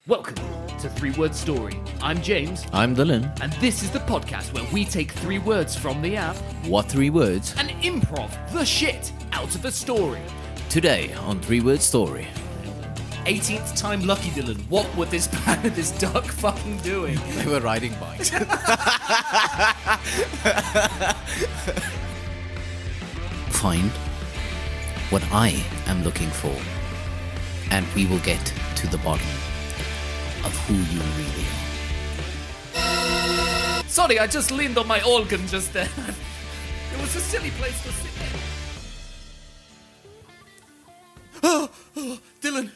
Welcome to 3-Word Story. I'm James. I'm Dylan. And this is the podcast where we take 3 words from the app. What 3 words? And improv the shit out of a story. Today on 3-Word Story. 18th time lucky, Dylan. What were this duck fucking doing? They were riding bikes. Find what I am looking for, and we will get to the bottom of who you really are. Sorry, I just leaned on my organ just there. It was a silly place to sit there. Oh, Dylan.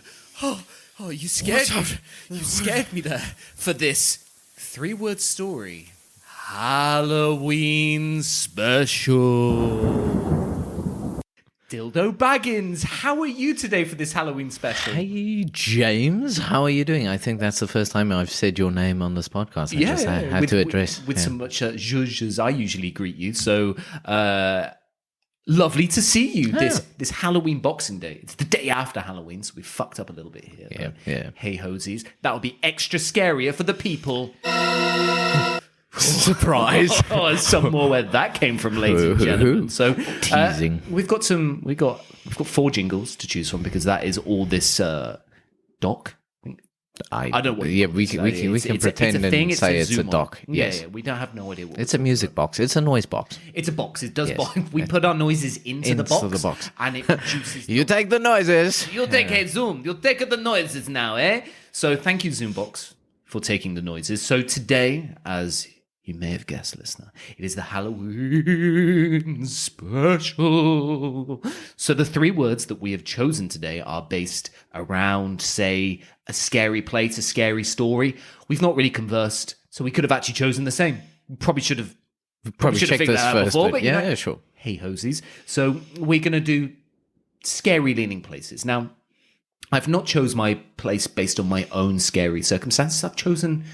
Oh, you scared me. You scared me there for this 3-word story. Halloween special. Dildo Baggins, how are you today for this Halloween special? Hey, James. How are you doing? I think that's the first time I've said your name on this podcast. I had to address. With so much zhuzh as I usually greet you. So, lovely to see you this Halloween Boxing Day. It's the day after Halloween, so we fucked up a little bit here. Yeah. Hey, hosies. That'll be extra scarier for the people. Surprise! Some more where that came from, ladies and gentlemen. So teasing. We've got 4 jingles to choose from because that is all this doc. I don't know what. Yeah, we can pretend and say it's a doc. Yes, Yeah, we don't have no idea what it's a music box. It's a noise box. It's a box. It does. Yes. We put our noises into the box, and it produces. You take the noises. You take Zoom. You take the noises now, eh? So thank you, Zoombox, for taking the noises. So today, as you may have guessed, listener, it is the Halloween special. So the 3 words that we have chosen today are based around, say, a scary place, a scary story. We've not really conversed, so we could have actually chosen the same. Probably should have checked this first, before, but yeah, sure. Hey, hosies. So we're going to do scary leaning places. Now, I've not chose my place based on my own scary circumstances. I've chosen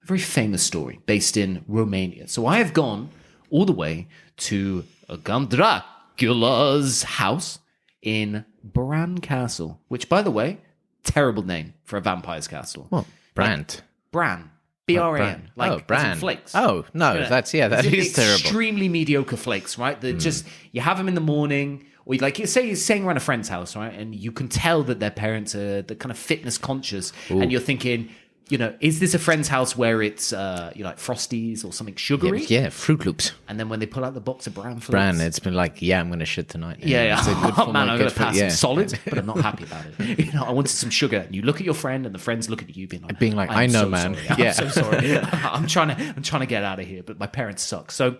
a very famous story based in Romania. So I have gone all the way to Count Dracula's house in Bran Castle, which, by the way, terrible name for a vampire's castle. What? Bran. Bran. B-R-A-N. Bran. Flakes. Oh, no, that is terrible. Extremely mediocre flakes, right? That just, you have them in the morning, or say you're staying around a friend's house, right? And you can tell that their parents are the kind of fitness conscious, and you're thinking, is this a friend's house where it's, like Frosties or something sugary? Yeah, Fruit Loops. And then when they pull out the box of Bran flakes. Bran, it's been like, I'm going to shit tonight. Yeah. It's a good I'm going to pass some solids, solids, but I'm not happy about it. I wanted some sugar. And you look at your friend, and the friend's looking at you, being like, I know, so man. Sorry. I'm so sorry. I'm trying to get out of here, but my parents suck. So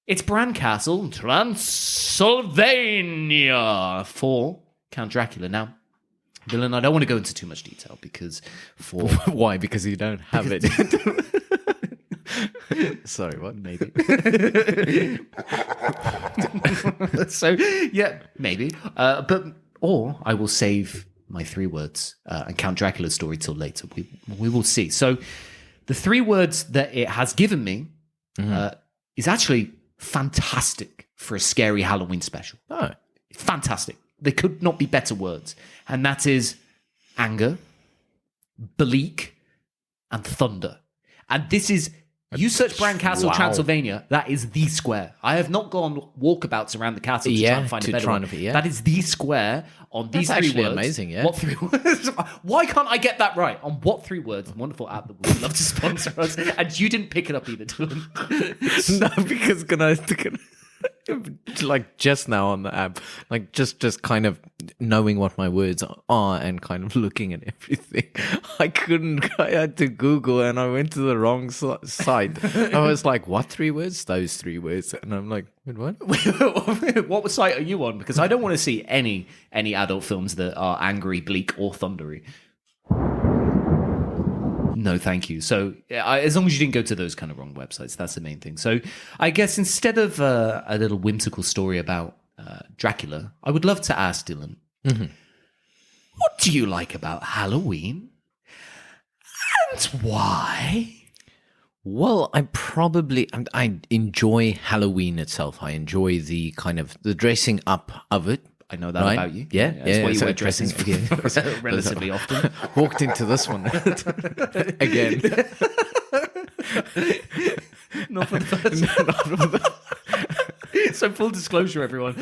it's Bran Castle, Transylvania, for Count Dracula. Now, Dylan, I don't want to go into too much detail because Why? Because you don't have it. Sorry, what? Maybe. So, yeah, maybe. Or I will save my 3 words and Count Dracula's story till later. We will see. So the 3 words that it has given me is actually fantastic for a scary Halloween special. Oh. Fantastic. They could not be better words. And that is Anger.BLeak.Thunder. And this is, you search Bran Castle, Transylvania, that is the square. I have not gone walkabouts around the castle to try and find a better one. That is the square on these 3 words. That's actually amazing, yeah. What 3 words? Why can't I get that right? On what 3 words? Wonderful app that we would love to sponsor us. And you didn't pick it up either, Dylan. No, because like just now on the app, like just kind of knowing what my words are and kind of looking at everything. I had to Google and I went to the wrong site. I was like, what 3 words? Those 3 words. And I'm like, wait, what? What site are you on? Because I don't want to see any adult films that are angry, bleak, or thundery. No, thank you. So as long as you didn't go to those kind of wrong websites, that's the main thing. So I guess instead of a little whimsical story about Dracula, I would love to ask Dylan, what do you like about Halloween? And why? Well, I enjoy Halloween itself. I enjoy the kind of the dressing up of it. I know that Right. about you. Yeah, That's yeah, why you so wear dresses dressing- relatively often. Walked into this one again. Not for the first. So full disclosure, everyone,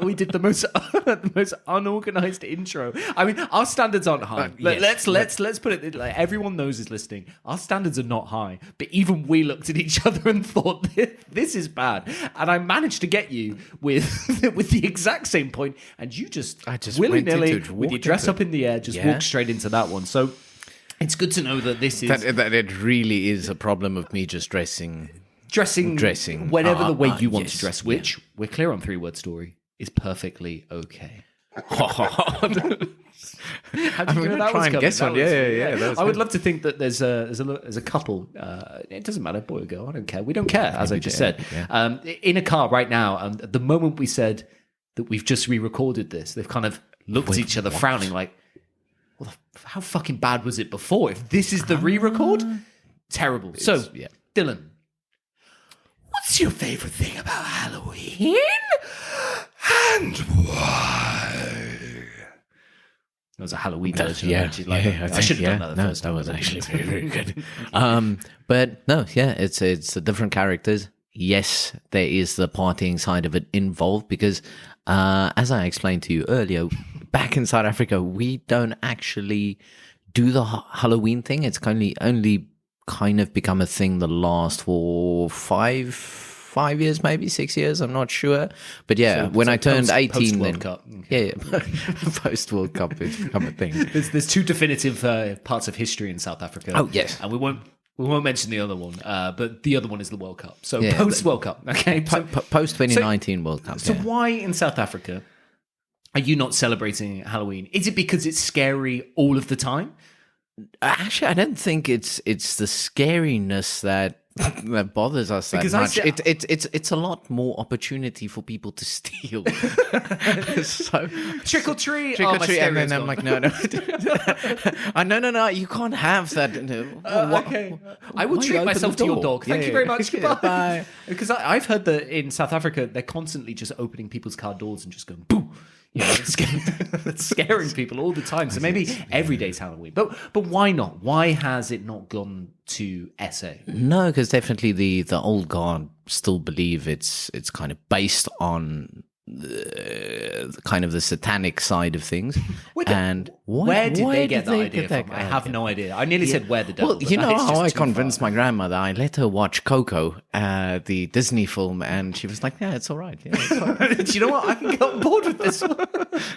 we did the most unorganized intro. I mean, our standards aren't high. Yes. Let's put it like everyone knows is listening. Our standards are not high, but even we looked at each other and thought this is bad. And I managed to get you with the exact same point, and you just willy nilly with your dress up in the air, just walked straight into that one. So it's good to know that this is That it really is a problem of me just dressing whatever the way you want yes, to dress, which we're clear on 3-word story is perfectly okay. I'm going to try and guess one. Yeah. I would love to think that there's a couple. It doesn't matter, boy or girl. I don't care. We don't care, as I just said. Yeah. In a car right now, at the moment we said that we've just re-recorded this, they've kind of looked at each other, frowning, like, well, how fucking bad was it before? If this is the re-record, terrible. So, Dylan, what's your favorite thing about Halloween? And why? That was a Halloween version. I should have done that first. That was actually very, very good. But no, it's the different characters. Yes, there is the partying side of it involved because, as I explained to you earlier, back in South Africa, we don't actually do the Halloween thing. It's only kind of become a thing the last for 5 years, maybe 6 years. I'm not sure, but when I turned 18, World then Cup. post World Cup it's become a thing. There's two definitive parts of history in South Africa. Oh yes, and we won't mention the other one, but the other one is the World Cup. So post World Cup, okay, post 2019 World Cup. So why in South Africa are you not celebrating Halloween? Is it because it's scary all of the time? Actually, I don't think it's the scariness that bothers us that much. It's a lot more opportunity for people to steal. So trick or treat, and then I'm like, no, you can't have that. Okay, I will treat myself to your dog. Thank you very much. Goodbye. Because I've heard that in South Africa they're constantly just opening people's car doors and just going boom. It's scaring people all the time. So maybe every day's Halloween. But why not? Why has it not gone to SA? No, because definitely the old guard still believe it's kind of based on kind of the satanic side of things. Where did they get that idea from? I have no idea. I nearly said where the devil. Well, you know how I convinced my grandmother? I let her watch Coco, the Disney film, and she was like, "Yeah, it's all right." Yeah, it's all right. Do you know what? I can get on board with this one.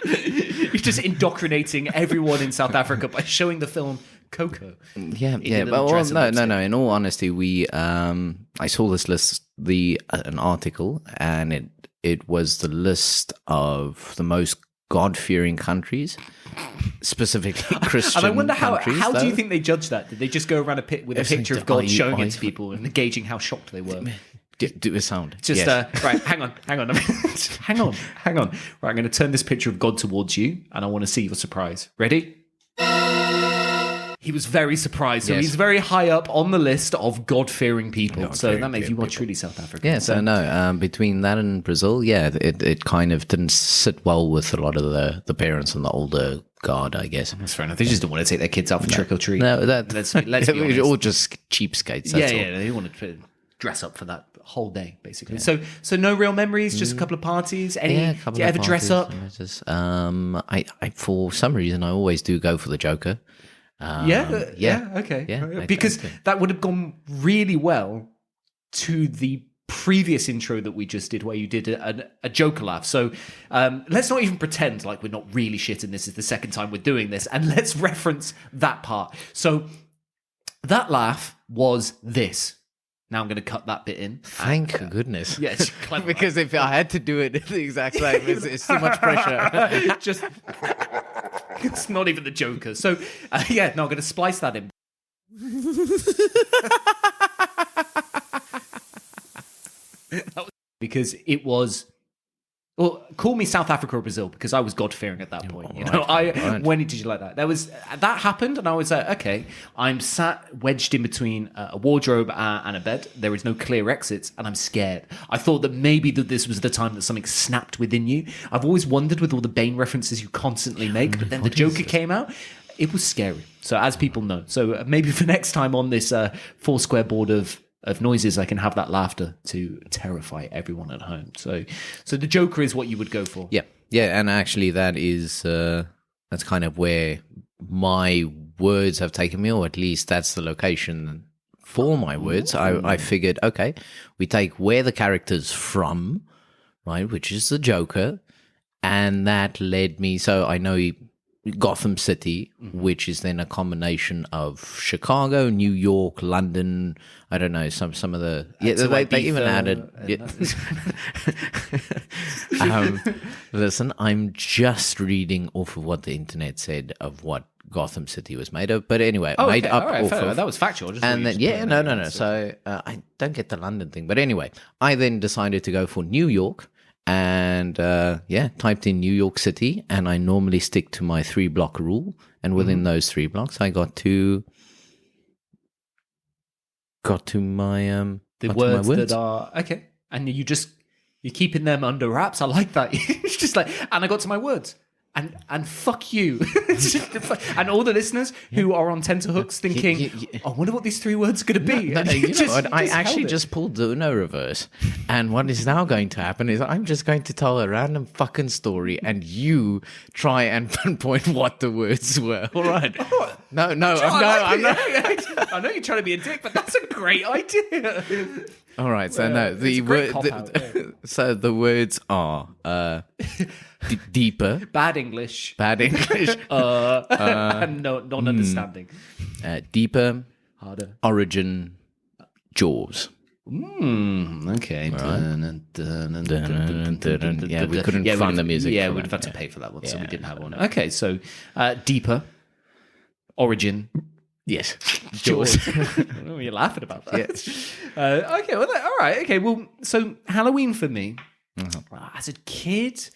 You're just indoctrinating everyone in South Africa by showing the film Coco. Yeah. But no. In all honesty, I saw this list, an article, and it was the list of the most God-fearing countries, specifically Christian and I wonder countries. How do you think they judge that? Did they just go around a pit with a picture of God showing it to people and gauging how shocked they were? Do a sound. Just right. Hang on. hang on. Right, I'm going to turn this picture of God towards you, and I want to see your surprise. Ready? He was very surprised. So he's very high up on the list of God-fearing people. So that makes you want truly South African. Yeah, so no, between that and Brazil, it kind of didn't sit well with a lot of the parents and the older guard, I guess. That's fair enough. They just don't want to take their kids out for trick or treat. No, let's be honest. Or just cheapskates. That's all. They want to dress up for that whole day, basically. So no real memories, just a couple of parties. Do you ever dress up? I for some reason I always do go for the Joker. Okay. Because that would have gone really well to the previous intro that we just did, where you did a Joker laugh. So let's not even pretend like we're not really shit and this is the second time we're doing this, and let's reference that part. So that laugh was this. Now I'm going to cut that bit in. Thank goodness. Yes, because if I had to do it the exact same, it's too much pressure. It's not even the Joker. So, I'm going to splice that in. Because it was Well, call me South Africa or Brazil because I was God-fearing at that point. You know, when did you like that? That happened, and I was like, okay, I'm sat wedged in between a wardrobe and a bed. There is no clear exits, and I'm scared. I thought that maybe that this was the time that something snapped within you. I've always wondered with all the Bane references you constantly make, but then the Joker came out. It was scary. So as people know, so maybe for next time on this 4 square board of noises, I can have that laughter to terrify everyone at home. So the Joker is what you would go for. Yeah, and actually that's kind of where my words have taken me, or at least that's the location for my words. I figured, okay, we take where the character's from, right, which is the Joker, and that led me. So I know Gotham City, which is then a combination of Chicago, New York, London. I don't know, some of the they even added. Listen, I'm just reading off of what the internet said of what Gotham City was made of. But anyway, made up off of, that was factual. And then no. So I don't get the London thing, but anyway, I then decided to go for New York. And typed in New York City, and I normally stick to my 3-block rule. And within those 3 blocks, I got to my the words that are okay, and you're keeping them under wraps. I like that. It's just like, and I got to my words. And fuck you. And all the listeners who are on tenterhooks thinking, I wonder what these 3 words are going to be. I actually just pulled the Uno reverse. And what is now going to happen is I'm just going to tell a random fucking story and you try and pinpoint what the words were. All right. No, I'm not. I know you're trying to be a dick, but that's a great idea. All right, so so the words are deeper, bad English, and non-understanding, deeper, harder, origin, Jaws. Okay. Yeah, we couldn't find the music. Yeah, we'd have had to pay for that one, so we didn't have one. Okay, so deeper, origin. Yes, Jaws. You're laughing about that. Yes. Okay, well, all right. Okay, well, so Halloween for me, as a kid,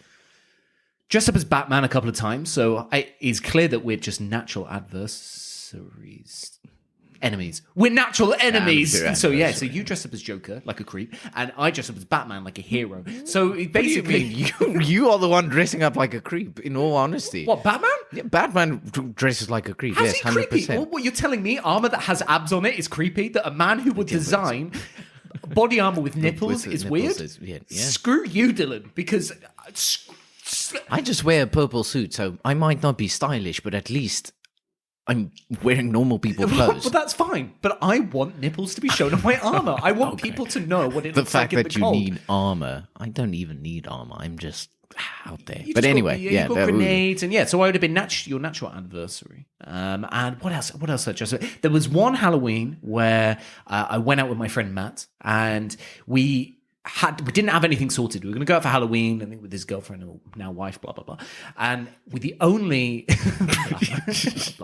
dressed up as Batman a couple of times. So it's clear that we're just natural adversaries. Enemies. We're natural enemies. So so you dress up as Joker like a creep, and I dress up as Batman like a hero. So basically, you are the one dressing up like a creep. In all honesty, what, Batman? Yeah, Batman dresses like a creep. How's yes, he creepy? 100%. What you're telling me? Armor that has abs on it is creepy. That a man who would design body armor with nipples is weird. Screw you, Dylan, because I just wear a purple suit, so I might not be stylish, but at least I'm wearing normal people clothes. But that's fine. But I want nipples to be shown on my armor. I want people to know what it looks like in the cold. The fact that you need armor, I don't even need armor. I'm just out there. But anyway, you've got grenades, and so I would have been your natural adversary. And what else? What else? There was one Halloween where I went out with my friend Matt, and we didn't have anything sorted. We were going to go out for Halloween, I think, with his girlfriend or now wife, blah blah blah. And with the only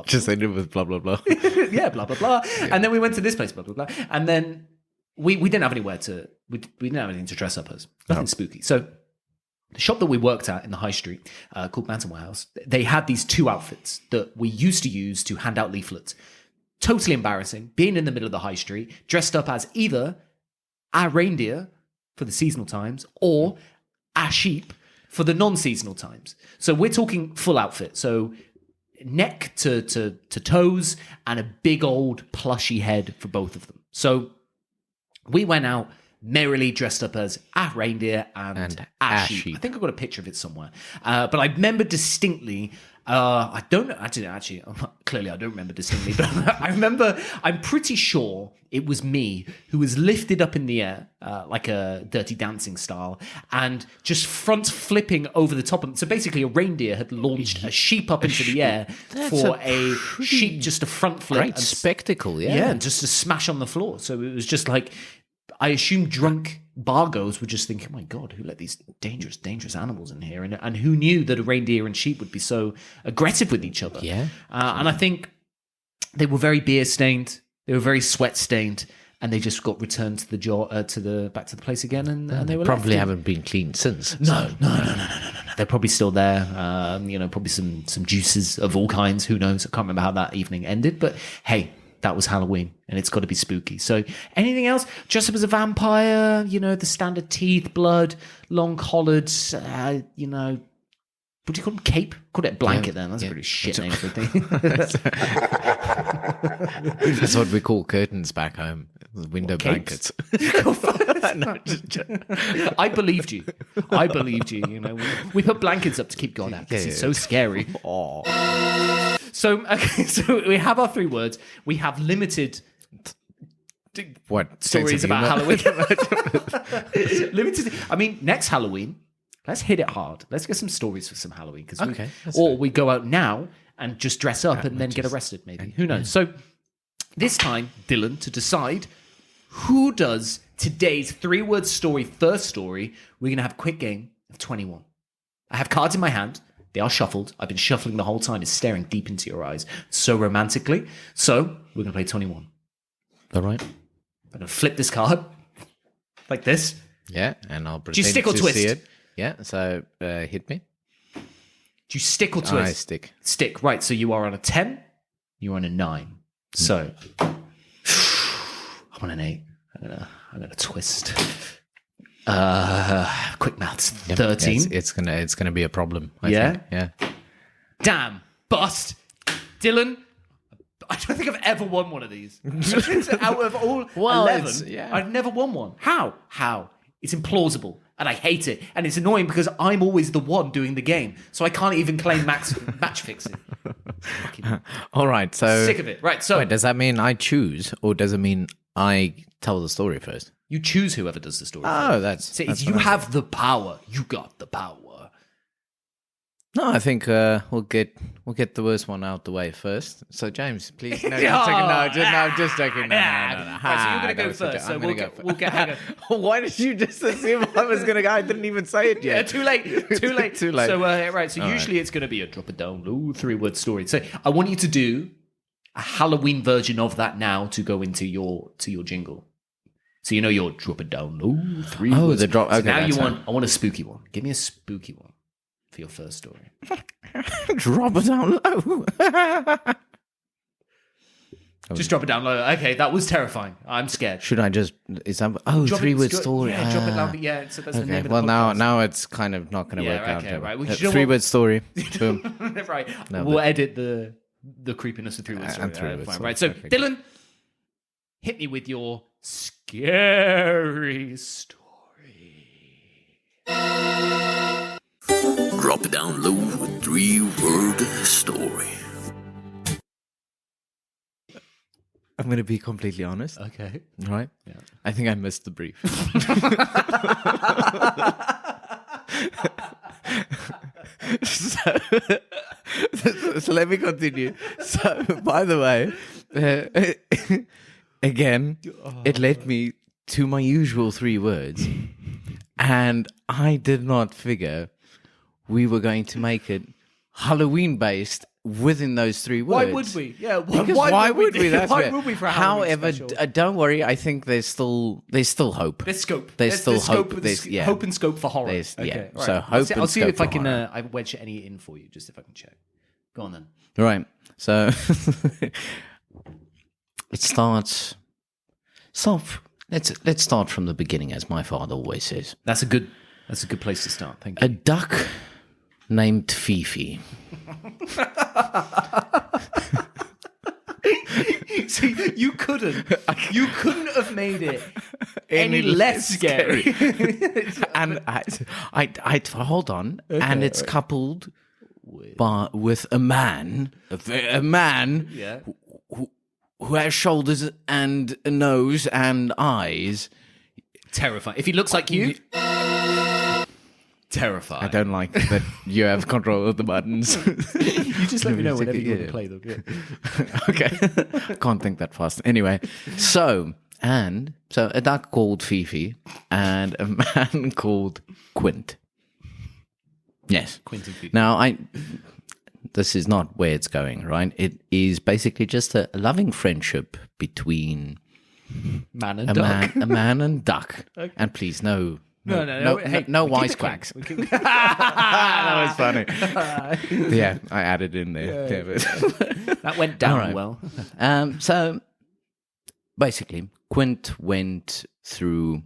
just ended with blah blah blah. Yeah, blah blah blah. Yeah. And then we went to this place, blah blah blah. And then we didn't have anywhere to we didn't have anything to dress up as. Nothing spooky. So the shop that we worked at in the high street, called Bantam Warehouse, they had these 2 outfits that we used to use to hand out leaflets. Totally embarrassing, being in the middle of the high street, dressed up as either a reindeer for the seasonal times or a sheep for the non-seasonal times. So we're talking full outfit. So neck to toes and a big old plushy head for both of them. So we went out merrily dressed up as a reindeer and a sheep. I think I've got a picture of it somewhere. But I remember distinctly, I don't know, actually, clearly I don't remember distinctly, but I'm pretty sure it was me who was lifted up in the air, like a Dirty Dancing style, and just front flipping over the top of it. So basically a reindeer had launched a sheep up into the air for a sheep just to front flip. Great spectacle, yeah. Yeah, and just to smash on the floor. So it was just like, I assume drunk bargoes were just thinking, oh my God, who let these dangerous animals in here? And who knew that a reindeer and sheep would be so aggressive with each other? Yeah. And I think they were very beer stained. They were very sweat stained. and they just got returned to the back to the place again, and they were Probably left. haven't been cleaned since. No. They're probably still there. Probably some juices of all kinds. Who knows? I can't remember how that evening ended. But hey, that was Halloween, and it's got to be spooky. So anything else? Dress up as a vampire. The standard teeth, blood, long collared. What do you call them? Cape? Call it a blanket then. That's a pretty shit name for a thing. That's what we call curtains back home. Window blankets. No, I believed you. We put blankets up to keep God out because it's so scary. So we have our 3 words. We have limited What stories about Halloween. Limited. I mean, next Halloween, let's hit it hard. Let's get some stories for some Halloween. We go out now and just dress up and then get arrested, maybe. Who knows? So this time, Dylan, to decide who does today's 3-word story, first story, we're going to have a quick game of 21. I have cards in my hand. They are shuffled. I've been shuffling the whole time. It's staring deep into your eyes so romantically. So we're going to play 21. All right. I'm going to flip this card like this. Yeah, and I'll pretend Do you stick or to twist? see it. Yeah, so hit me. Do you stick or twist? I stick. Stick, right. So you are on a 10. You're on a 9. So I'm on an 8. I'm gonna twist. Quick maths. 13. It's gonna be a problem. I think. Yeah. Damn. Bust. Dylan, I don't think I've ever won one of these. Out of all 11, I've never won one. How? It's implausible. And I hate it. And it's annoying because I'm always the one doing the game. So I can't even claim match fixing. All right. So Sick of it. Right. So wait, does that mean I choose, or does it mean I tell the story first? you choose whoever does the story. Oh, first. that's you have the power. You got the power. No, I think we'll get the worst one out the way first. So James, please. No, just joking. No. Right, so you're going to go first. So we'll get hang on. Why did you just assume I was going to go? I didn't even say it yet. Yeah, too late. Too late. So right. So usually it's going to be a drop it down low 3-word story. So I want you to do a Halloween version of that now to go into your jingle. So your drop it down low 3 words. Oh, the drop. Okay, so now I want a spooky one. Give me a spooky one for your first story. Drop it down low. Just drop it down low. Okay, that was terrifying. I'm scared. Should I just? Is that? Oh, Drop 3-word story. Yeah, drop it loud. Yeah, so that's the name Okay. of Well, the podcast. now it's kind of not going to work out. Okay, right. Well, 3-word story. Boom. Right. No, we'll but- edit the creepiness of 3-word story. And 3-word Fine. story. Right. So, Okay. Dylan, hit me with your scary story. Drop it down low with 3-word story. I'm going to be completely honest. Okay. Right? Yeah. I think I missed the brief. so let me continue. So, by the way, again, it led me to my usual 3 words, and I did not figure we were going to make it Halloween based within those 3 words. Why would we? Yeah. Because why would we? That's why fair. would we for a Halloween However, special? don't worry. I think there's still hope. There's scope. There's still hope. Scope, There's- yeah. hope and scope for horror. There's- yeah. Okay, all So right. hope and I'll see scope if I for can horror. I wedge any in for you, just if I can check. Go on then. Right. So it starts. Let's start from the beginning, as my father always says. That's a good place to start. Thank you. A duck named Fifi. See, you couldn't have made it any less scary. And I hold on, and it's coupled with a man, Yeah. who has shoulders and a nose and eyes. Terrifying. If he looks like you, terrifying. I don't like that you have control of the buttons. You just let me know whenever you want Yeah. to play them. Yeah. Okay. Can't think that fast. Anyway, so a duck called Fifi and a man called Quint. Yes. Quentin Fifi. Now, this is not where it's going, right? It is basically just a loving friendship between Man and duck. a man and duck. Okay. And please, no Hey, wisecracks. That was funny. Yeah, I added in there. Yeah, that went down well. So basically, Quint went through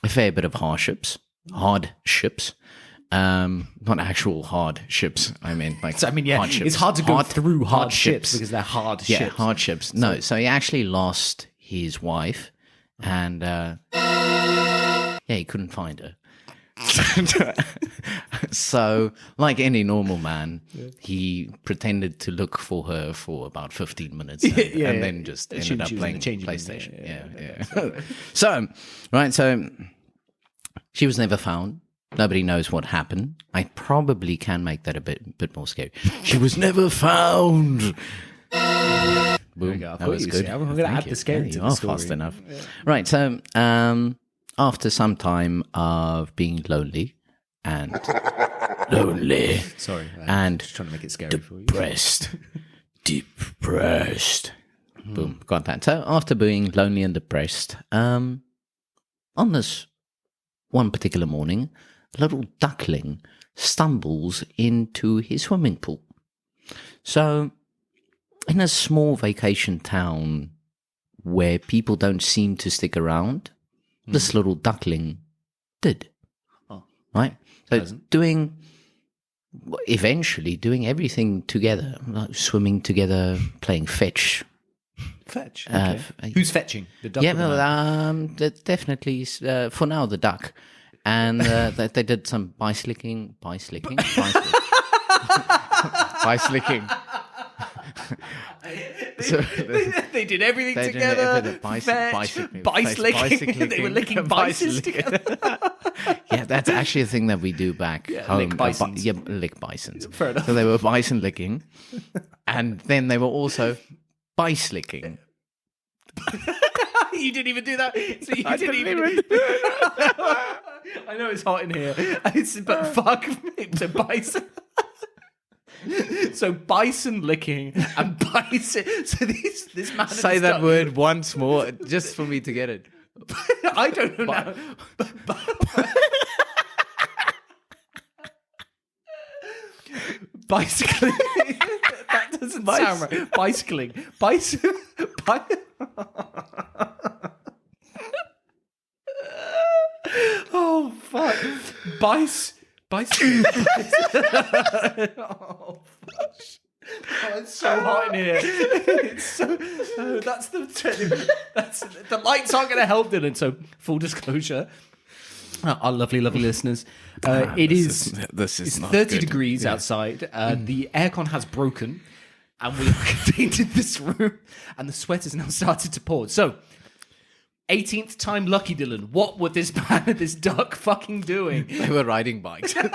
a fair bit of hardships. Not actual hard ships. I mean, like hardships. It's hard to go through hardships because they're hard ships. Yeah, hardships. No, so he actually lost his wife, and he couldn't find her. So, like any normal man, he pretended to look for her for about 15 minutes and then just ended up playing PlayStation. Yeah. So she was never found. Nobody knows what happened. I probably can make that a bit more scary. She was never found. Boom. That was good. I'm going to add the scary to the story. Fast enough. Yeah. Right, so after some time of being lonely and sorry, and just trying to make it scary for you. Depressed. Boom, got that. So after being lonely and depressed, on this one particular morning, a little duckling stumbles into his swimming pool. So, in a small vacation town where people don't seem to stick around, this little duckling did. Oh, right? So eventually doing everything together, like swimming together, playing fetch. Fetch? Okay. Who's fetching? The duck? Yeah, definitely, for now, the duck. And they did some bicycling. So they did everything together. Bicycling. They were licking bicycles together. Yeah, that's actually a thing that we do back home. Lick bisons. Lick bisons. Fair enough. So they were bison licking, and then they were also bicycling. You didn't even do that. So you didn't even. I know it's hot in here, but fuck me, so bison. So bison licking and bison. So this man. Say that word once more, just for me to get it. I don't know now. Bicycling. That doesn't sound right. Bicycling. Bison. Oh fuck. Bicycle. Oh fuck. Oh, it's so hot in here. It's so. Oh, that's the lights aren't going to help, Dylan. So full disclosure, our lovely listeners, it's not 30 good. degrees outside. The aircon has broken, and we are contained in this room, and the sweat has now started to pour. So. 18th time lucky, Dylan. What were this man and this duck fucking doing? They were riding bikes. Right.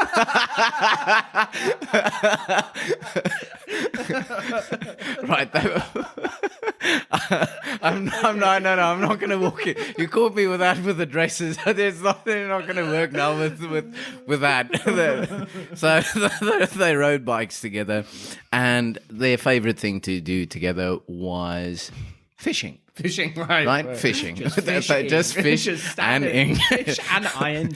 I'm not going to walk in. You caught me with that with the dresses. There's nothing not going to work now with that. So they rode bikes together, and their favorite thing to do together was fishing. Fishing, right. Fishing. Just fish and ing. Fish and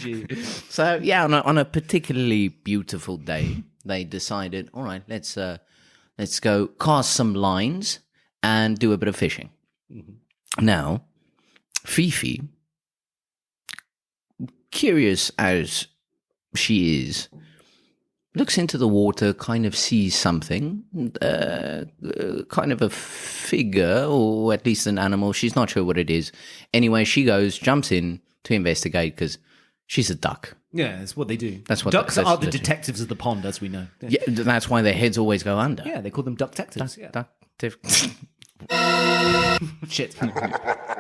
ing. So, yeah, on a particularly beautiful day, they decided, all right, let's go cast some lines and do a bit of fishing. Mm-hmm. Now, Fifi, curious as she is, looks into the water, kind of sees something, kind of a figure, or at least an animal. She's not sure what it is. Anyway, she jumps in to investigate because she's a duck. Yeah, that's what they do. Ducks are the detectives of the pond, as we know. Yeah, that's why their heads always go under. Yeah, they call them duck detectives. Shit.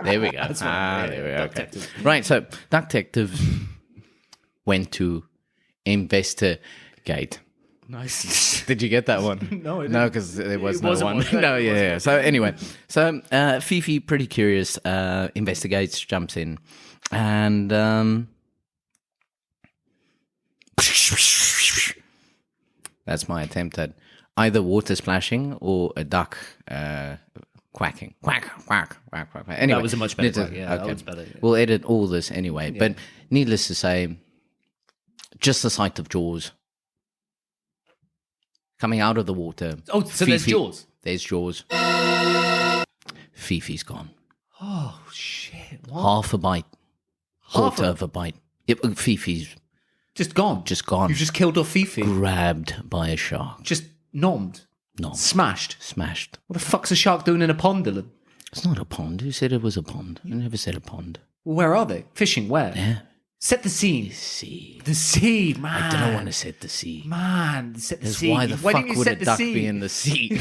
There we go. There we go. Okay. Right, so duck detectives went to investigate. Nice. Did you get that one? No, I didn't. No, because there was no one. No, yeah. So anyway, Fifi, pretty curious, investigates, jumps in, and that's my attempt at either water splashing or a duck quacking. Quack, quack, quack, quack. Anyway, That was a much better quack. Yeah, that was better. Yeah. We'll edit all this anyway. But needless to say, just the sight of Jaws coming out of the water. Oh, so there's Jaws? There's Jaws. Fifi's gone. Oh, shit. What? Half a bite. Quarter of a bite. Fifi's Just gone? just gone. You just killed off Fifi? Grabbed by a shark. Just nommed? Nom. Smashed? Smashed. What the fuck's a shark doing in a pond, Dylan? It's not a pond. Who said it was a pond? I never said a pond. Well, where are they? Fishing where? Yeah. Set the scene. Sea. The sea, man. I don't want to set the sea. Man, set the Because sea. why the fuck didn't you would set a the duck sea? be in the sea?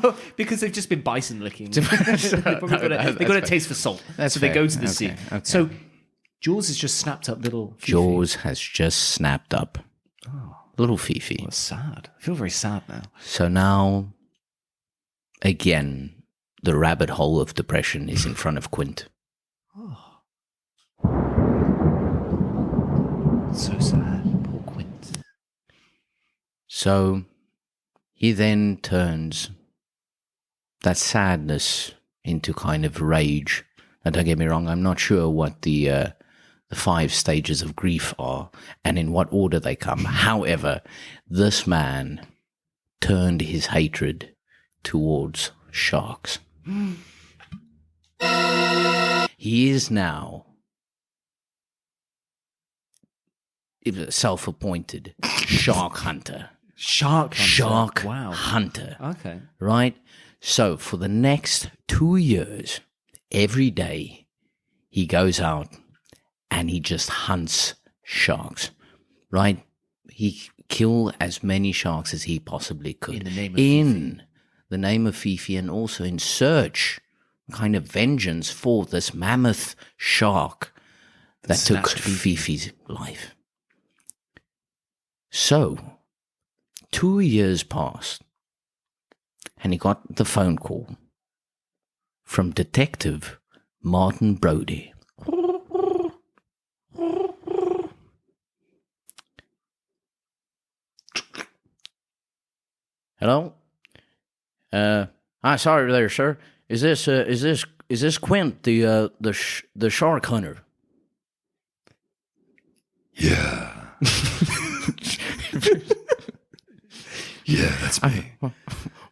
Well, because they've just been bison licking. They've got a taste for salt. So they fair. go to the sea. Okay. So Jaws has just snapped up little Fifi. Jaws has just snapped up. Little Fifi. That's sad. I feel very sad now. So now, again, the rabbit hole of depression is in front of Quint. So sad. Poor Quint. So he then turns that sadness into kind of rage. Now, don't get me wrong, I'm not sure what the 5 stages of grief are and in what order they come. However, this man turned his hatred towards sharks. He is now a self-appointed shark hunter. Shark hunter. Shark Wow. hunter. Okay. Right? So for the next 2 years, every day, he goes out and he just hunts sharks. Right? He kill as many sharks as he possibly could. In the name of Fifi. The name of Fifi, and also in search, kind of vengeance for this mammoth shark that took snatched Fifi. Fifi's life. So, 2 years passed, and he got the phone call from Detective Martin Brody. Hello? Hi, sorry there, sir. Is this Quint, the shark hunter? Yeah. Yeah, that's me.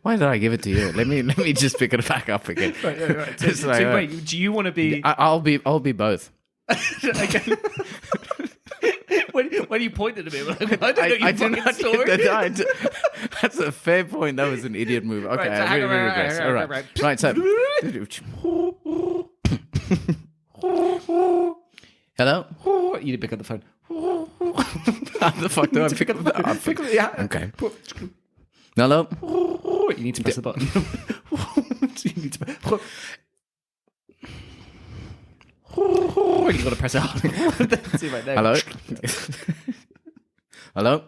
Why did I give it to you? Let me just pick it back up again. Right. It's So, like, wait, do you want to be... I'll be both. Okay. when you pointed at me, like, I don't know your do fucking not story. get that. That's a fair point. That was an idiot move. Okay, Right, so I hang really on, regress. right, All right, right, right. so hello. You need to pick up the phone. How the fuck do I pick up the phone? Yeah. Okay. Hello. You need to press the button. You need to... You got to press it hard. See right there. Hello. Hello.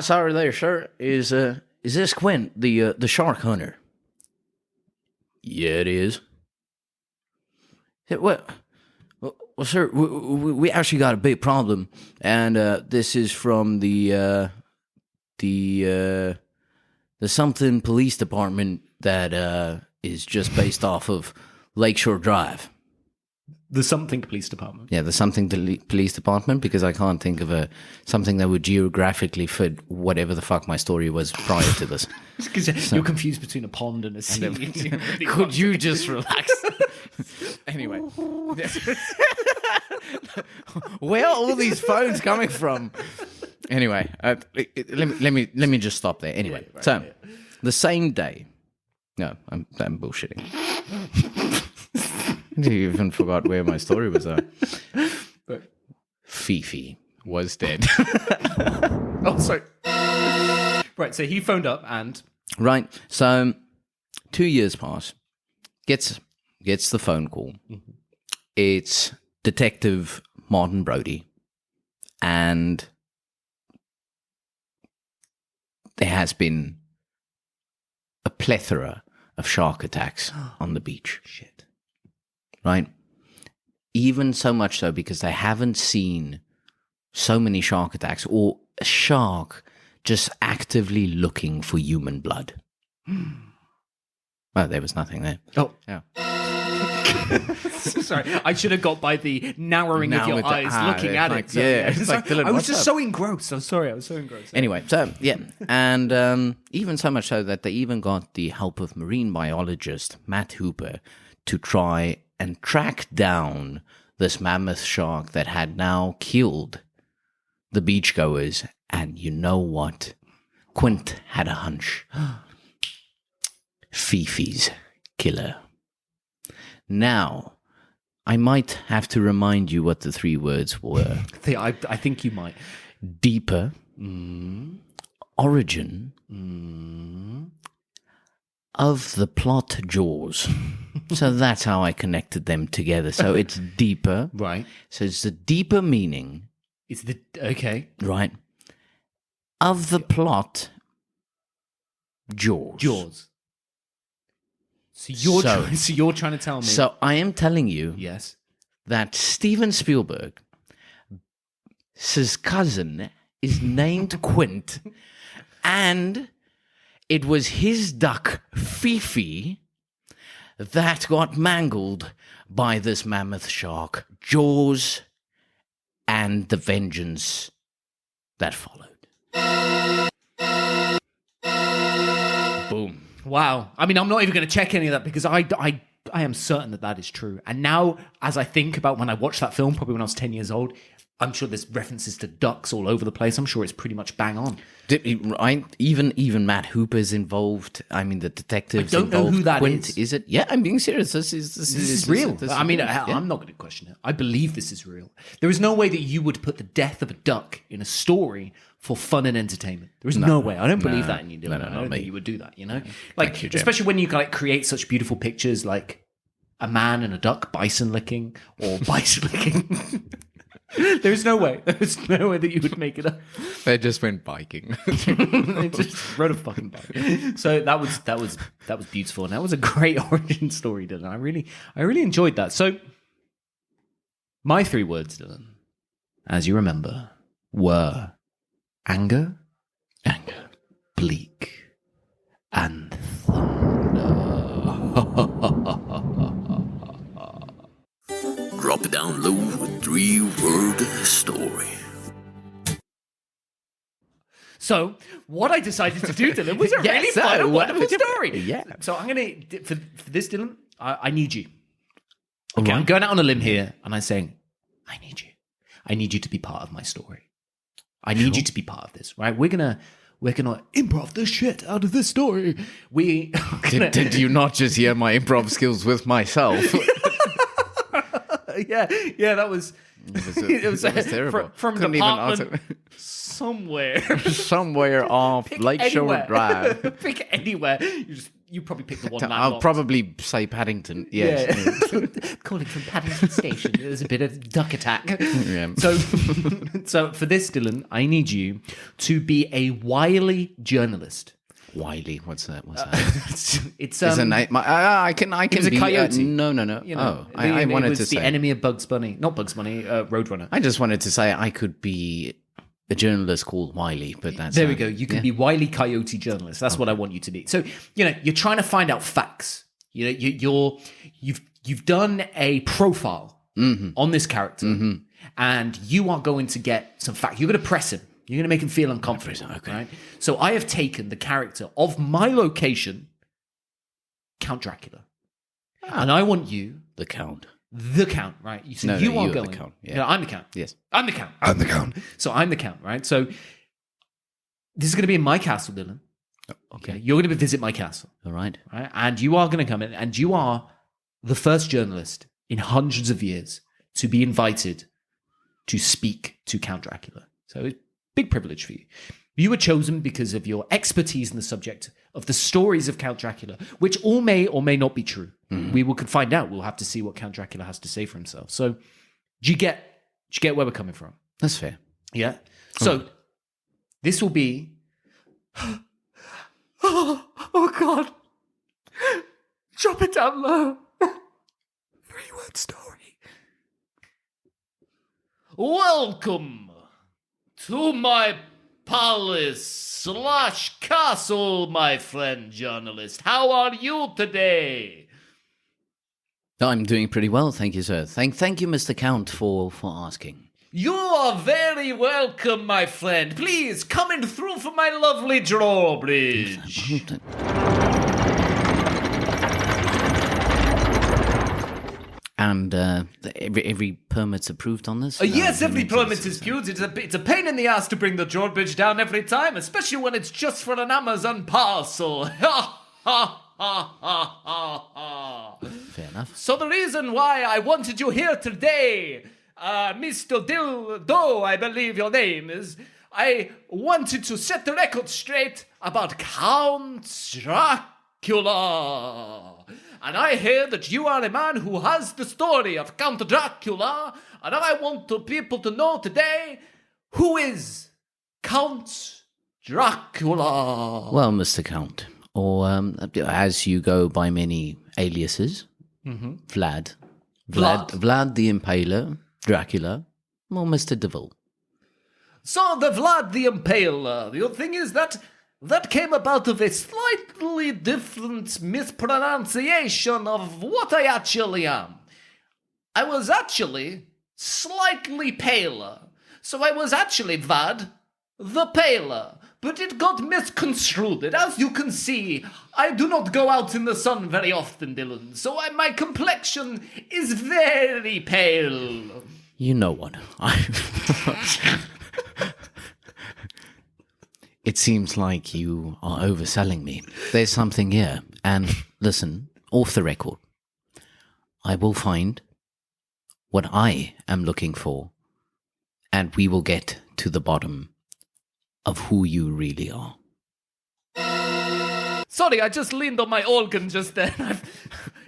Sorry there, sir. Is this Quint, the shark hunter? Yeah, it is. Well, sir, we actually got a big problem, and this is from the something police department that is just based off of Lakeshore Drive. The something police department. Yeah, the something police department, because I can't think of something that would geographically fit whatever the fuck my story was prior to this. Because you're confused between a pond and a sea. Could you just relax? Anyway. Where are all these phones coming from? Anyway, let me just stop there. Anyway, the same day. No, I'm bullshitting. I even forgot where my story was at. Fifi was dead. Oh, sorry. Right, so he phoned up and... Right, so 2 years pass. Gets the phone call. Mm-hmm. It's Detective Martin Brody. And there has been a plethora of shark attacks on the beach. Shit. Right? Even so much so because they haven't seen so many shark attacks or a shark just actively looking for human blood. Well, there was nothing there. Oh, Yeah. sorry. I should have got by the narrowing Now of your with the eyes looking it's at like, it. So, yeah, it's like, Dylan, I was what's just up? so engrossed. I'm sorry. I was so engrossed. Anyway, so yeah, and even so much so that they even got the help of marine biologist Matt Hooper to try and track down this mammoth shark that had now killed the beachgoers. And you know what? Quint had a hunch. Fifi's killer. Now, I might have to remind you what the 3 words were. I think you might. Deeper, origin, of the plot jaws. So that's how I connected them together. So it's deeper. Right. So it's the deeper meaning. It's the okay. Right. Of the plot jaws. Jaws. So you're trying to tell me. So I am telling you yes. that Steven Spielberg's cousin is named Quint, and it was his duck, Fifi, that got mangled by this mammoth shark, Jaws, and the vengeance that followed. Boom. Wow. I mean, I'm not even going to check any of that because I am certain that is true. And now, as I think about when I watched that film, probably when I was 10 years old, I'm sure there's references to ducks all over the place. I'm sure it's pretty much bang on. Even Matt Hooper's involved. I mean, the detectives I don't know involved. who that Quint, is. it? Yeah, I'm being serious. This Is real. I'm not going to question it. I believe this is real. There is no way that you would put the death of a duck in a story for fun and entertainment. There is no way. I don't believe that in you. I don't think you would do that. You know, like you, Jim. especially when you like create such beautiful pictures, like a man and a duck bison licking or bison licking. There's no way. There's no way that you would make it up. They just went biking. They just rode a fucking bike. So that was beautiful, and that was a great origin story, Dylan. I really enjoyed that. So my 3 words, Dylan, as you remember, were anger, bleak, and Drop it down low with 3-word story. So what I decided to do, Dylan, was a Yeah, really so fun and what wonderful was it? story. Yeah. So I'm going to, for this, Dylan, I need you. Okay, Right. I'm going out on a limb here, and I'm saying, I need you. I need you to be part of my story. I need you to be part of this, right? We're gonna improv the shit out of this story. Did you not just hear my improv skills with myself? yeah, that was It was terrible. from Couldn't even department somewhere. somewhere off Lakeshore Anywhere. Drive. Pick anywhere. You probably pick the one. I'll probably say Paddington. Yes. Yeah. Calling from Paddington Station. There's a bit of duck attack. Yeah. So for this, Dylan, I need you to be a wily journalist. Wiley, what's that? It's Is a name? I can was a be. coyote. No. You know, I wanted it was to the say. enemy of Bugs Bunny, not Bugs Bunny, Roadrunner. I just wanted to say I could be a journalist called Wiley, but that's There we go. You can be wily coyote journalist. That's what I want you to be. So you're trying to find out facts. You've done a profile on this character, and you are going to get some facts. You're going to press him. You're going to make him feel uncomfortable. Okay. Right? So I have taken the character of my location, Count Dracula, and I want you, the Count. the Count, right? So No, you no, are you're the going. Count, yeah. You know, I'm the Count. Yes. I'm the Count. I'm the Count. So I'm the Count, right? So this is going to be in my castle, Dylan. Okay. You're going to visit my castle, All right. right? And you are going to come in, and you are the first journalist in hundreds of years to be invited to speak to Count Dracula. So it's a big privilege for you. You were chosen because of your expertise in the subject of the stories of Count Dracula, which all may or may not be true. We could find out. We'll have to see what Count Dracula has to say for himself. So, do you get where we're coming from? That's fair. Yeah. So this will be. Oh God! Drop it down low. 3-word story. Welcome to my palace/castle, my friend journalist. How are you today? I'm doing pretty well, thank you, sir. Thank you, Mr. Count, for asking. You are very welcome, my friend. Please, come in through for my lovely drawbridge. And every permit's approved on this? Yes, every permit is approved. It's a pain in the ass to bring the drawbridge down every time, especially when it's just for an Amazon parcel. Ha ha ha ha ha ha. Fair enough. So the reason why I wanted you here today, Mr. Dildo, I believe your name is, I wanted to set the record straight about Count Dracula. And I hear that you are a man who has the story of Count Dracula, and I want the people to know today, who is Count Dracula? Well, Mr. Count, or as you go by many aliases, Vlad the Impaler, Dracula, or Mr. Devil. So the Vlad the Impaler, the thing is that came about of a slightly different mispronunciation of what I actually am. I was actually slightly paler, so I was actually Vlad the Paler, but it got misconstrued. And as you can see, I do not go out in the sun very often, Dylan, so my complexion is very pale. You know what? It seems like you are overselling me. There's something here. And listen, off the record, I will find what I am looking for, and we will get to the bottom of who you really are. Sorry, I just leaned on my organ just then.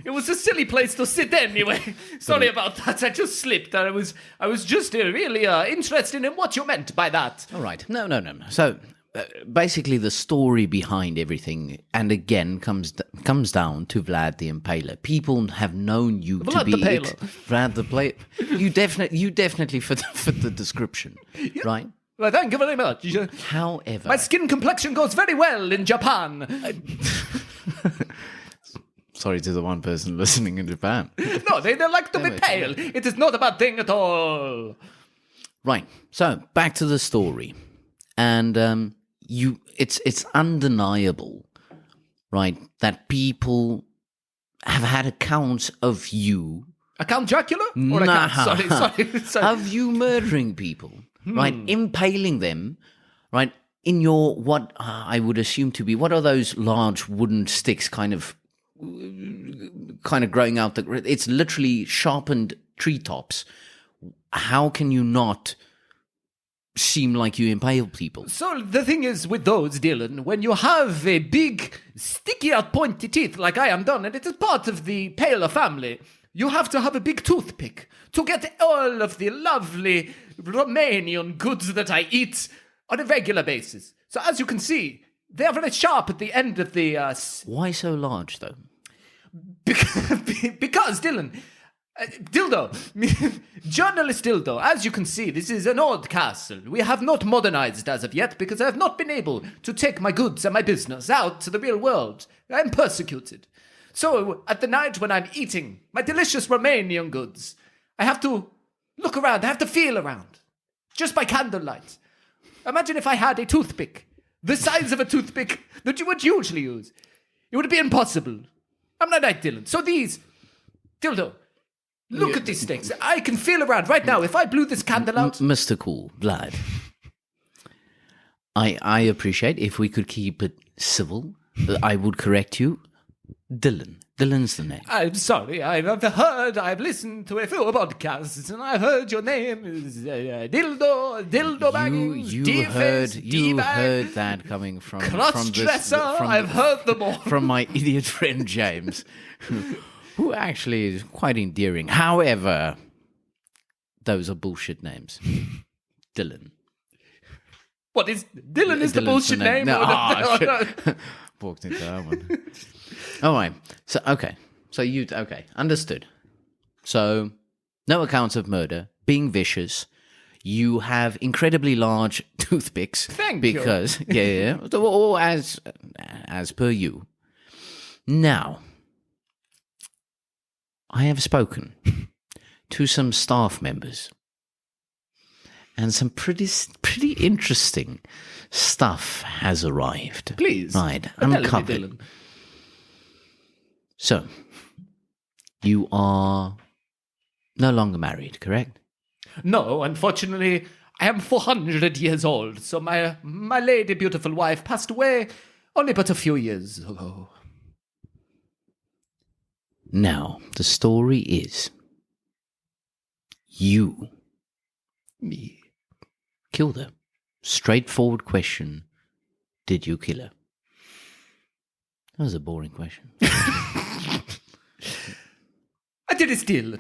It was a silly place to sit anyway. Sorry about that. I just slipped. I was just really interested in what you meant by that. All right. No. So basically, the story behind everything, and again, comes down to Vlad the Impaler. People have known you Vlad to be the Paler. Vlad the Paler. You definitely fit the description, right? Well, thank you very much. However, My skin complexion goes very well in Japan. sorry to the one person listening in Japan. No, they like to be pale. It is not a bad thing at all. Right. So back to the story, and it's undeniable, right, that people have had accounts of you. Count Dracula? Or sorry. Of you murdering people, right, impaling them, right, in your what I would assume to be, what are those large wooden sticks, kind of growing out it's literally sharpened treetops. How can you not seem like you impale people? So the thing is with those, Dylan, when you have a big, sticky out pointy teeth like I am done, and it is part of the Paler family, you have to have a big toothpick to get all of the lovely Romanian goods that I eat on a regular basis. So as you can see, they are very sharp at the end of the... Why so large, though? Because Dylan... Dildo, journalist Dildo, as you can see, this is an old castle. We have not modernized as of yet because I have not been able to take my goods and my business out to the real world. I am persecuted. So, at the night when I'm eating my delicious Romanian goods, I have to look around, I have to feel around, just by candlelight. Imagine if I had a toothpick, the size of a toothpick that you would usually use. It would be impossible. I'm not right, Dylan. So these, Dildo, look at these sticks. I can feel around right now. If I blew this candle out... Mr. Cool, Vlad, I appreciate if we could keep it civil. I would correct you. Dylan's the name. I'm sorry. I've listened to a few podcasts, and I heard your name is Dildo Bagging. You heard that coming from Cross-dresser. I've heard them all. From my idiot friend James, who actually is quite endearing. However, those are bullshit names. Dylan. What is Dylan? Is the bullshit name? No, walked into that one. All right. So understood. So no accounts of murder, being vicious. You have incredibly large toothpicks. Thank you. Because, yeah, or as per you. Now, I have spoken to some staff members, and some pretty interesting stuff has arrived. Please. Right, tell me, uncovered. Dylan. So, you are no longer married, correct? No, unfortunately, I am 400 years old, so my lady beautiful wife passed away only but a few years ago. Now, the story is you Me. killed her. Straightforward question. Did you kill her? That was a boring question. I did it still.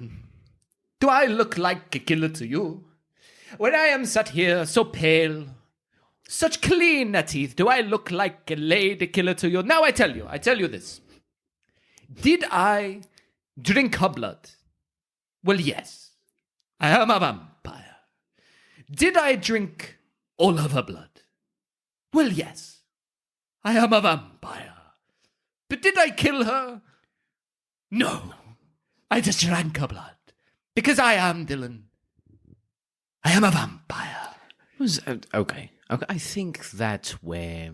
Do I look like a killer to you? When I am sat here so pale, such clean teeth, do I look like a lady killer to you? Now I tell you this. Did I drink her blood? Well, yes. I am a vampire. Did I drink all of her blood? Well, yes. I am a vampire. But did I kill her? No. I just drank her blood. Because I am Dylan. I am a vampire. Was okay. I think that's where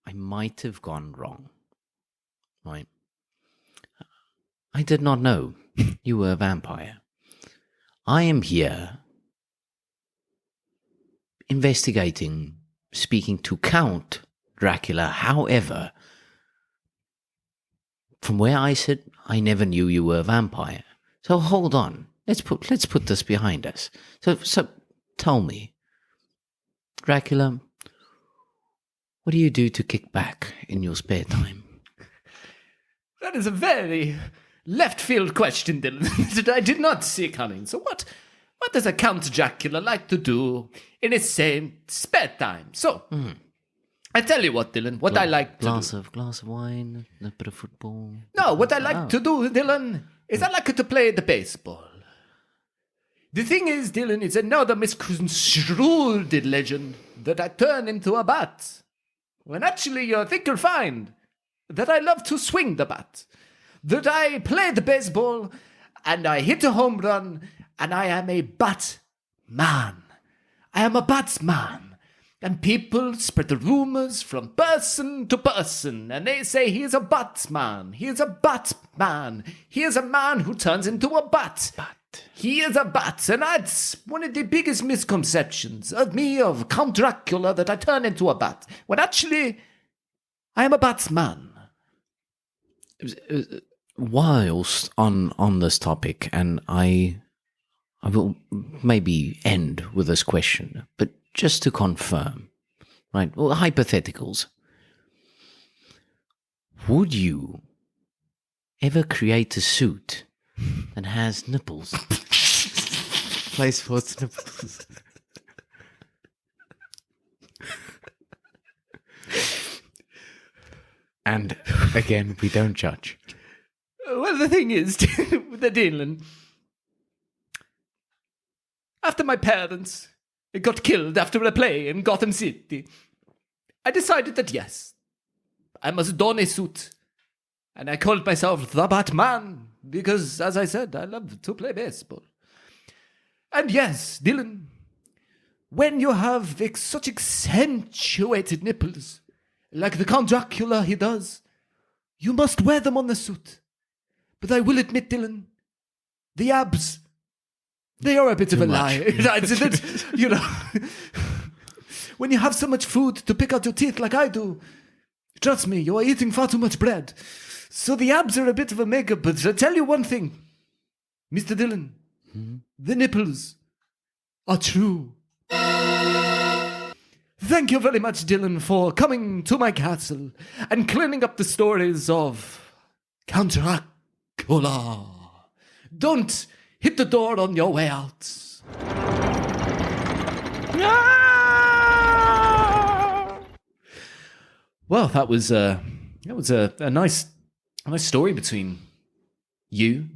I might have gone wrong. Right. I did not know you were a vampire. I am here investigating, speaking to Count Dracula. However, from where I sit, I never knew you were a vampire. So hold on. Let's put this behind us. So tell me, Dracula, what do you do to kick back in your spare time? That is a very left field question, Dylan, that I did not see coming. So what does a Count Dracula like to do in his same spare time? So, I tell you what, Dylan, what I like to do. Glass of wine, a bit of football. No, what I like to do, Dylan, is I like to play the baseball. The thing is, Dylan, it's another misconstrued legend that I turn into a bat. When actually you think you'll find that I love to swing the bat. That I play the baseball and I hit a home run and I am a Batman. I am a Batsman. And people spread the rumors from person to person, and they say he is a Batman. He is a Batman. He is a man who turns into a bat. He is a bat, and that's one of the biggest misconceptions of me, of Count Dracula, that I turn into a bat. When actually, I am a Batsman. Whilst on this topic, and I will maybe end with this question, but just to confirm, right? Well, hypotheticals. Would you ever create a suit that has nipples? Play sports nipples. And again, we don't judge. Well, the thing is, with the Dylan, after my parents got killed after a play in Gotham City, I decided that yes, I must don a suit. And I called myself the Batman because, as I said, I love to play baseball. And yes, Dylan, when you have such accentuated nipples, like the Count Dracula he does, you must wear them on the suit. But I will admit, Dylan, the abs, they are a bit of a lie. You know, when you have so much food to pick out your teeth like I do, trust me, you are eating far too much bread. So the abs are a bit of a makeup, but I'll tell you one thing, Mr. Dylan, the nipples are true. Thank you very much, Dylan, for coming to my castle and cleaning up the stories of Count Dracula. Don't hit the door on your way out. Well, that was a nice story between you,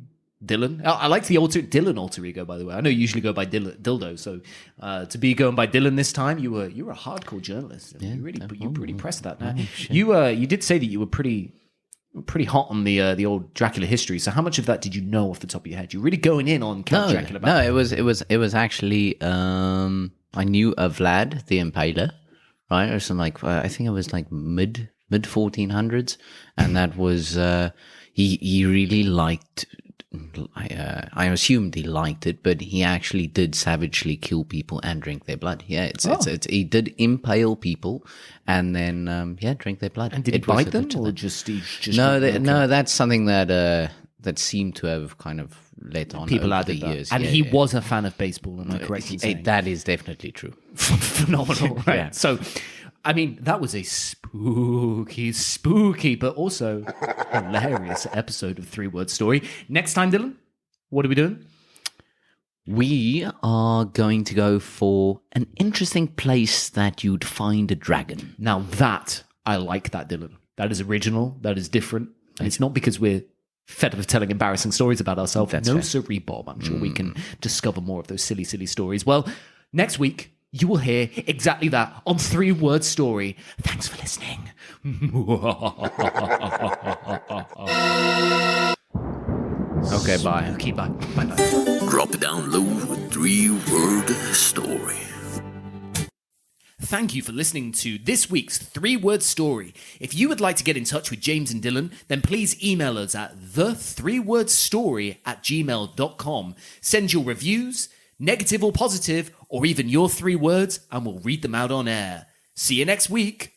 Dylan. I like the Dylan alter ego, by the way. I know you usually go by Dildo, so to be going by Dylan this time, you were a hardcore journalist. You really pressed that. Now, you did say that you were pretty hot on the old Dracula history. So how much of that did you know off the top of your head? You're really going in on Count Dracula. No, it was actually I knew of Vlad the Impaler, right? Or something like I think it was like mid 1400s, and that was he really liked. I assumed he liked it, but he actually did savagely kill people and drink their blood. Yeah, it's he did impale people and then drink their blood. And did he bite them, or just no? That's something that seemed to have kind of let on people over added the that. years. And he was a fan of baseball. Am I correct in saying that is definitely true? Phenomenal, right? Yeah. So, I mean, that was a spooky, but also hilarious episode of 3-Word Story. Next time, Dylan, what are we doing? We are going to go for an interesting place that you'd find a dragon. Now I like that, Dylan. That is original. That is different. And it's not because we're fed up of telling embarrassing stories about ourselves. That's no, fair. sirree, Bob. I'm sure we can discover more of those silly stories. Well, next week, you will hear exactly that on 3-Word Story. Thanks for listening. Okay, bye. Okay, bye. Bye. Drop it down low with 3-Word Story. Thank you for listening to this week's 3-Word Story. If you would like to get in touch with James and Dylan, then please email us at the3wordstory@gmail.com. Send your reviews, negative or positive, or even your 3 words, and we'll read them out on air. See you next week.